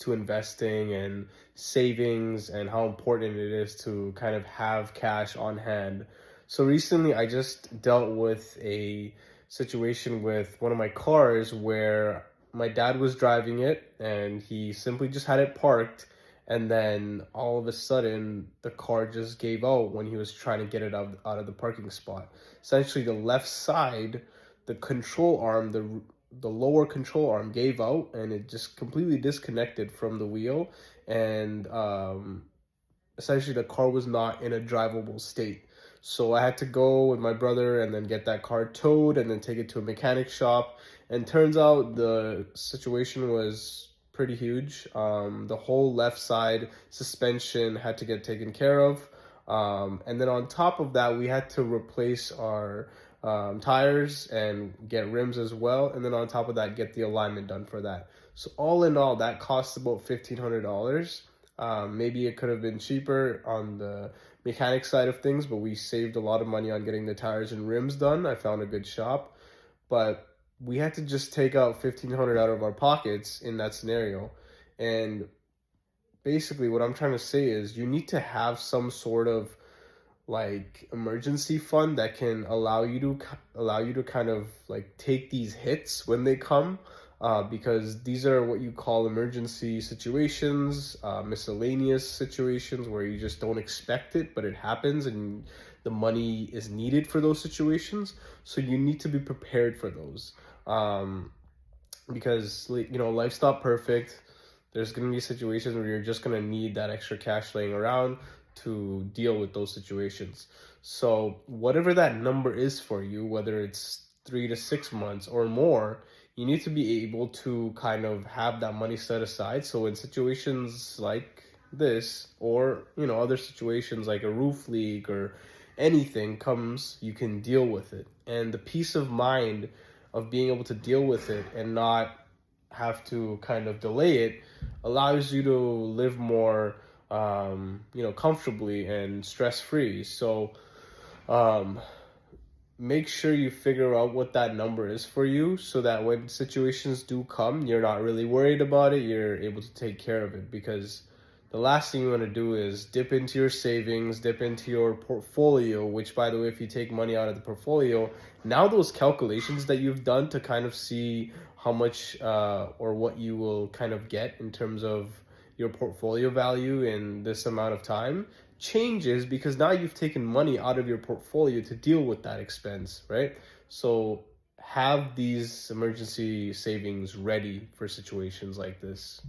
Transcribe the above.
to investing and savings and how important it is to kind of have cash on hand. So recently I just dealt with a situation with one of my cars where my dad was driving it and he simply just had it parked, and then all of a sudden the car just gave out when he was trying to get it out of the parking spot. Essentially the left side, the control arm, the lower control arm gave out and it just completely disconnected from the wheel, and essentially the car was not in a drivable state. So I had to go with my brother and then get that car towed and then take it to a mechanic shop. And turns out the situation was pretty huge. The whole left side suspension had to get taken care of. And then on top of that, we had to replace our tires and get rims as well. And then on top of that, get the alignment done for that. So all in all, that cost about $1,500. Maybe it could have been cheaper on the mechanic side of things, but we saved a lot of money on getting the tires and rims done. I found a good shop, but we had to just take out 1,500 out of our pockets in that scenario. And basically what I'm trying to say is you need to have some sort of like emergency fund that can allow you to kind of like take these hits when they come, because these are what you call emergency situations, miscellaneous situations where you just don't expect it but it happens and the money is needed for those situations. So you need to be prepared for those, because like, life's not perfect. There's going to be situations where you're just going to need that extra cash laying around to deal with those situations. So whatever that number is for you, whether it's 3 to 6 months or more, you need to be able to kind of have that money set aside. So in situations like this, or other situations like a roof leak or anything comes, you can deal with it. And the peace of mind of being able to deal with it and not have to kind of delay it allows you to live more, comfortably and stress free. So um, make sure you figure out what that number is for you so that when situations do come, you're not really worried about it. You're able to take care of it, because the last thing you want to do is dip into your savings, dip into your portfolio, which, by the way, if you take money out of the portfolio, now those calculations that you've done to kind of see how much or what you will kind of get in terms of your portfolio value in this amount of time changes, because now you've taken money out of your portfolio to deal with that expense, right? So have these emergency savings ready for situations like this.